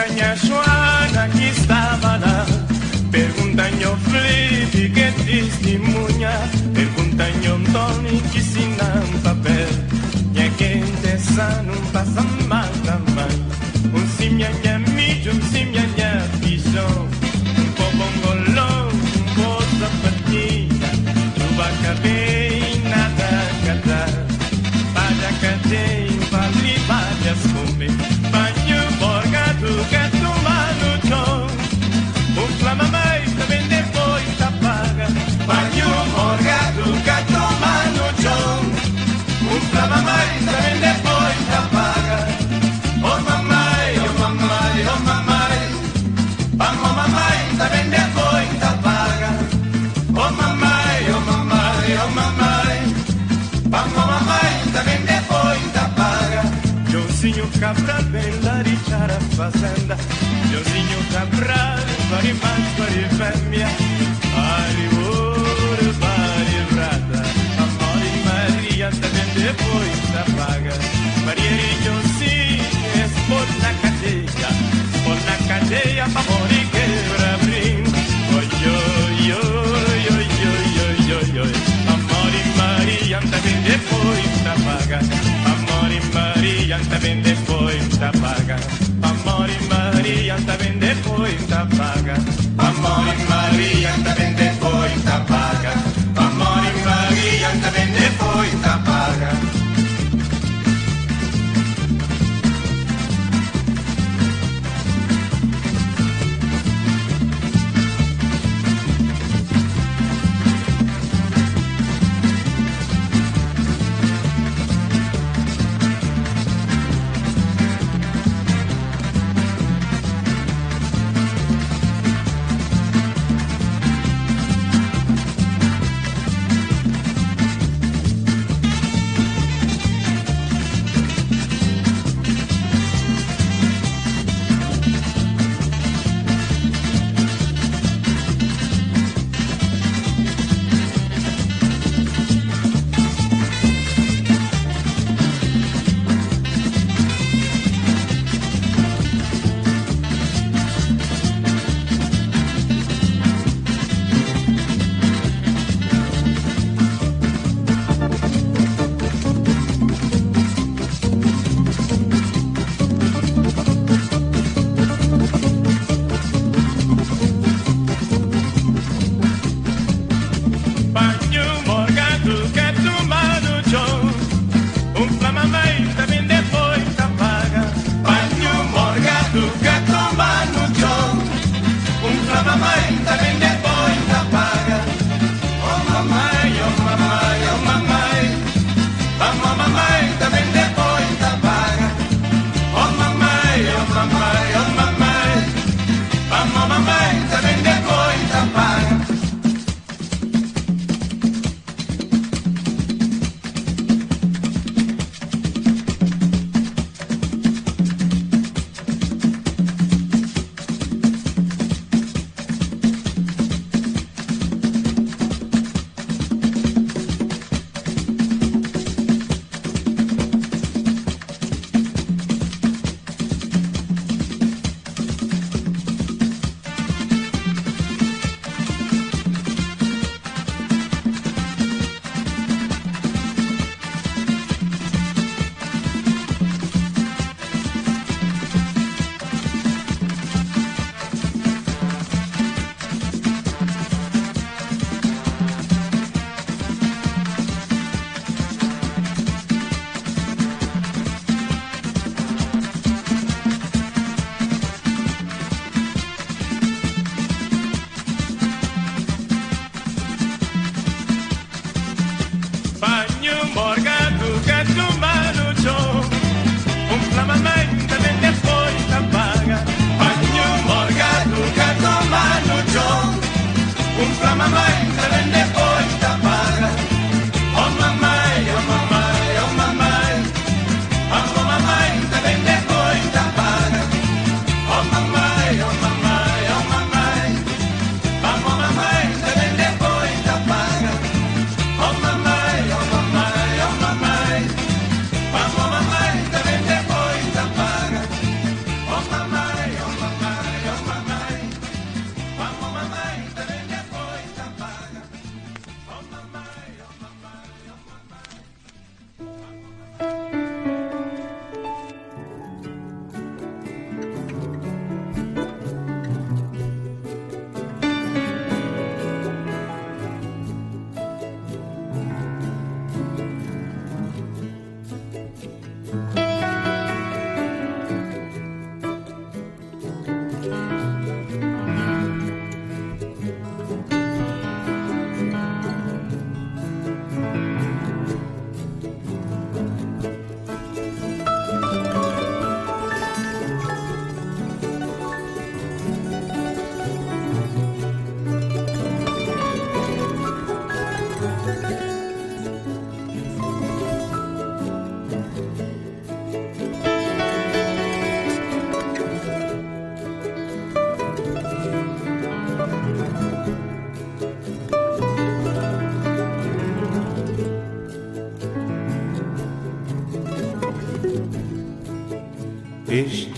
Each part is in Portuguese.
Perguntanha Joana que estava lá, perguntanha o Felipe que testemunha, perguntanha o Tony que ensina um papel, e quem dessa não passa mal também. Um simhanha mídio, um simhanha pichão, um pobongolão, um bolsa patinha, chuva cabei, nada cadar, para cadei, vale várias comer, banho borgado, que tomar no chão, um flamamai também depois da paga, banho borgado, que tomar no chão, um flamamai também depois da paga. Oh mamãe, oh mamãe, oh mamãe, vamos mamãe, também depois da paga. Oh mamãe, oh mamãe, oh mamãe, vamos mamãe, também depois da paga. Joãozinho Cabral, bem larichar a fazenda, Joãozinho Cabral, pare mais, pare fêmea, pare ouro, pare prata, amor e Maria, também depois da paga. Maria e Joãozinho, por na cadeia, favor e quebra-brim. Oi, oi, oi, oi, oi, oi, oi, amor e Maria, também depois da paga. Amor e Maria, também depois da paga. Amor e Maria, também depois da paga. Amor e Maria, também depois da paga. Amor e Maria, também depois da paga.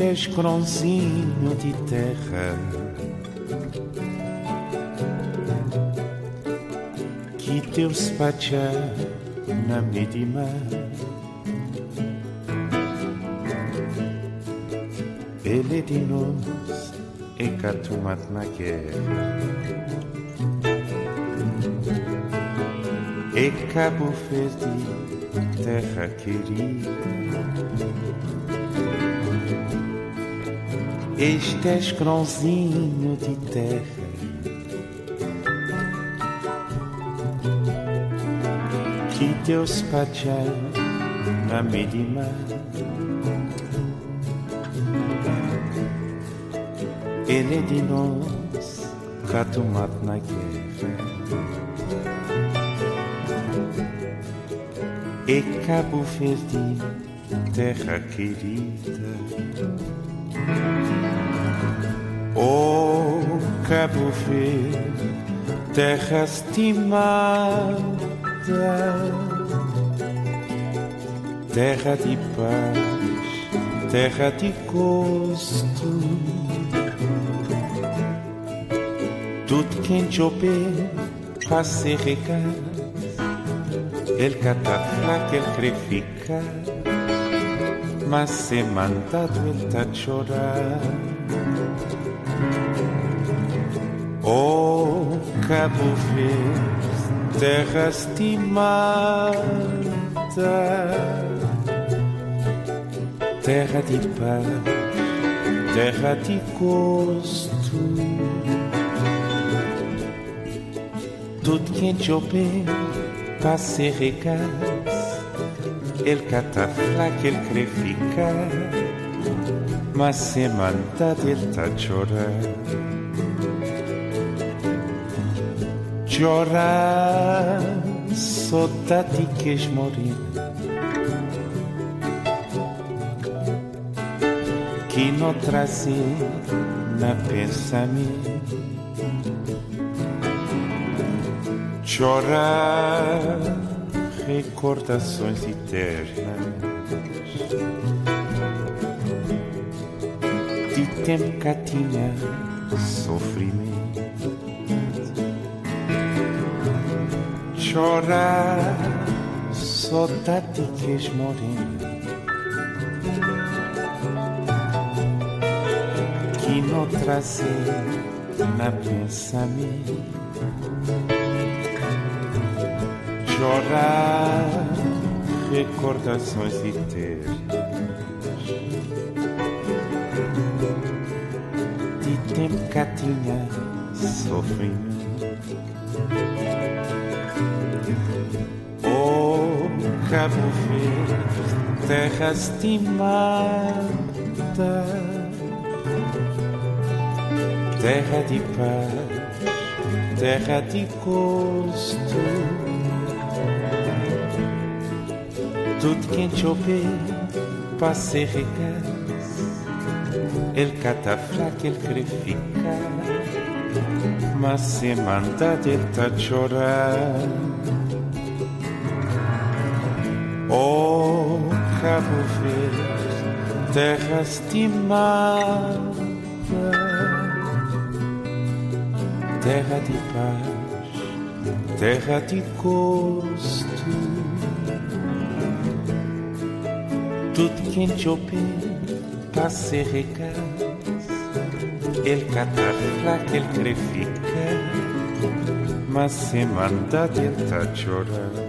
Este é escrãozinho de terra que Deus spacia na medima. Ele de nós é catumat na guerra. E Cabo Verde, terra querida. Este é escrãozinho de terra que Deus spacia na medima. Ele de nós, catumat na guerra. E Cabo Verde, terra querida. Oh, Cabo Verde, terra estimada, terra de paz, terra de gosto. Tudo quem chover para se regar, ele cataflaca, ele crê ficar, mas se mandado ele tá chorar. Oh, Cabo Verde, terra estimada, terra de paz, terra de gosto. Tudo quem chover para se regar, ele cataflaca, ele crê ficar, mas se mandado ele tá chorar. Chorar, saudade queres morrer, que não trazer na pensamento. Chorar, recordações eternas de tempo que tinha sofrimento. Chorar, saudade queres morrer, que não trazer na pensamento. Chorar, recordações eternas de tempo que tinha sofrimento. Oh, Cabo Verde, terra estimada, terra de paz, terra de gosto. Tudo quem chover para se regar, ele cataflaca, ele crê ficar, mas se mandado ele tá chorar. Oh, Cabo Verde, terra estimada, terra de paz, terra de gosto. Tudo quem chover para se regar, ele cataflaca, ele crê ficar, mas se mandado ele tá chorar.